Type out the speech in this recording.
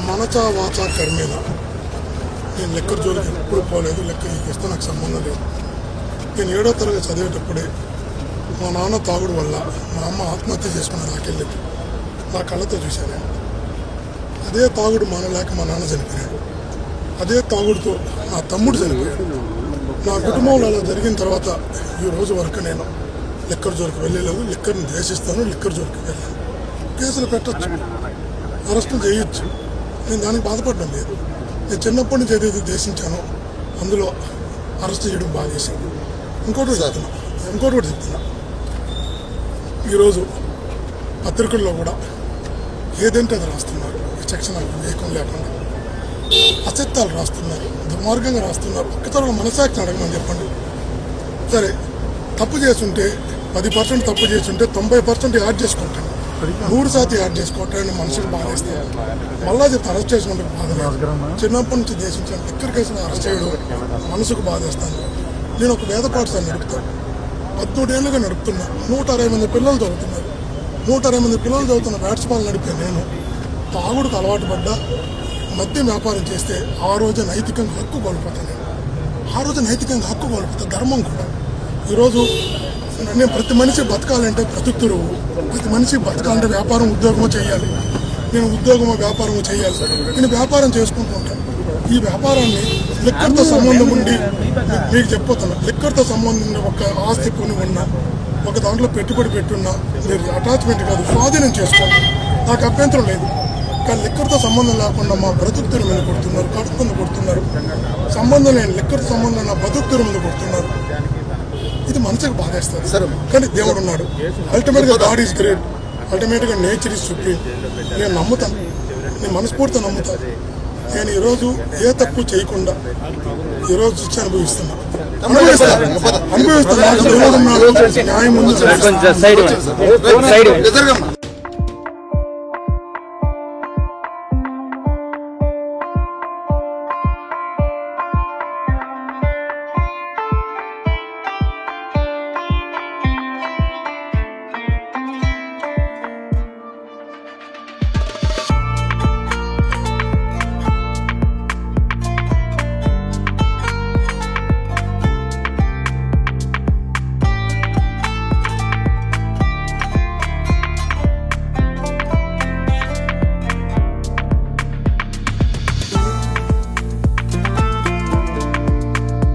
మనచ వాచ కర్మేన నేను లెక్కర్ జోలికి ఎప్పుడు పోలేదు. లెక్క ఇస్తే నాకు సంబంధం లేదు. నేను 7వ తరగతి చదివేటప్పుడే మా నాన్న తాగుడు వల్ల మా అమ్మ ఆత్మహత్య చేసుకున్న నాకెళ్ళి నా కళ్ళతో చూశాను. అదే తాగుడు మానలేక మా నాన్న చనిపోయాడు. అదే తాగుడుతో నా తమ్ముడు చనిపోయాడు. నా కుటుంబంలో అలా జరిగిన తర్వాత ఈ రోజు వరకు నేను లిక్కర్ జోలికి వెళ్ళలేదు. లిక్కర్ని ద్వేషిస్తాను. లిక్కర్ జోలికి వెళ్ళాను. కేసులు పెట్టచ్చు, అరెస్టులు చేయొచ్చు. నేను దానికి బాధపడడం లేదు. నేను చిన్నప్పటి నుంచి ఏదైతే దేశించానో అందులో అరెస్ట్ చేయడం బాగా చేసింది. ఇంకోటి చెప్తున్నా, ఈరోజు పత్రికల్లో కూడా ఏదంటే అది రాస్తున్నారు. విచక్షణ వివేకం లేకుండా అసత్యాలు రాస్తున్నారు, దుర్మార్గంగా రాస్తున్నారు. ఒక్కతర మనసాక్షి అడగమని చెప్పండి. సరే, తప్పు చేస్తుంటే 10% తప్పు చేస్తుంటే 90% యాడ్ చేసుకుంటాను. 100% యాడ్ చేసుకుంటాను. మనసుకు బాధేస్తాను. మళ్ళా చెప్తే అరెస్ట్ చేసినందుకు బాధ లేదు. చిన్నప్పటి నుంచి దేశించిన లిక్కర్ కేసులు అరెస్ట్ చేయడం మనసుకు బాధేస్తాను. నేను ఒక వేద పాఠశాల నడుపుతాను. 13 ఏళ్ళుగా నడుపుతున్నా. 160 మంది పిల్లలు చదువుతున్నారు. 160 మంది పిల్లలు చదువుతున్న బ్యాట్స్బాల్ నడిపే నేను తాగుడుకు అలవాటు పడ్డా, మద్యం వ్యాపారం చేస్తే ఆ రోజు నైతికంగా హక్కు కోల్పోతాను. ఆ రోజు నైతికంగా హక్కు కోల్పోతా, ధర్మం కూడా. ఈరోజు నేను ప్రతి మనిషి బతకాలంటే బ్రతుకుతురు. ప్రతి మనిషి బతకాలంటే వ్యాపారం ఉద్యోగమో చేయాలి. నేను ఉద్యోగమో వ్యాపారమో చేయాలి. నేను వ్యాపారం చేసుకుంటూ ఉంటాను. ఈ వ్యాపారాన్ని లిక్కర్తో సంబంధం ఉండి మీకు చెప్పొస్తున్నా, లిక్కర్తో సంబంధం ఒక ఆస్తి కొని ఉన్నా, ఒక దాంట్లో పెట్టుబడి పెట్టున్నా మీరు అటాచ్మెంట్ కాదు, స్వాధీనం చేసుకోండి. నాకు అభ్యంతరం లేదు. కానీ లిక్కర్తో సంబంధం లేకుండా మా బ్రతుకుతురు మీద కొడుతున్నారు, కడుపు మీద కొడుతున్నారు. సంబంధం లేని లిక్కర్తో సంబంధం నా బ్రతుకుతురు మీద కొడుతున్నారు. ఇది మనసుకు బాధేస్తుంది. కానీ దేవుడు ఉన్నాడు. అల్టిమేట్గా గాడ్ ఈజ్ గ్రేట్. అల్టిమేట్గా నేచర్ ఈజ్ సుప్రీం. నేను నమ్ముతాను. నేను మనస్ఫూర్తిగా నమ్ముతాను. నేను ఈరోజు ఏ తప్పు చేయకుండా ఈరోజు శిక్ష అనుభవిస్తున్నా. దేవుడు ఉన్నాడు. న్యాయం ముందు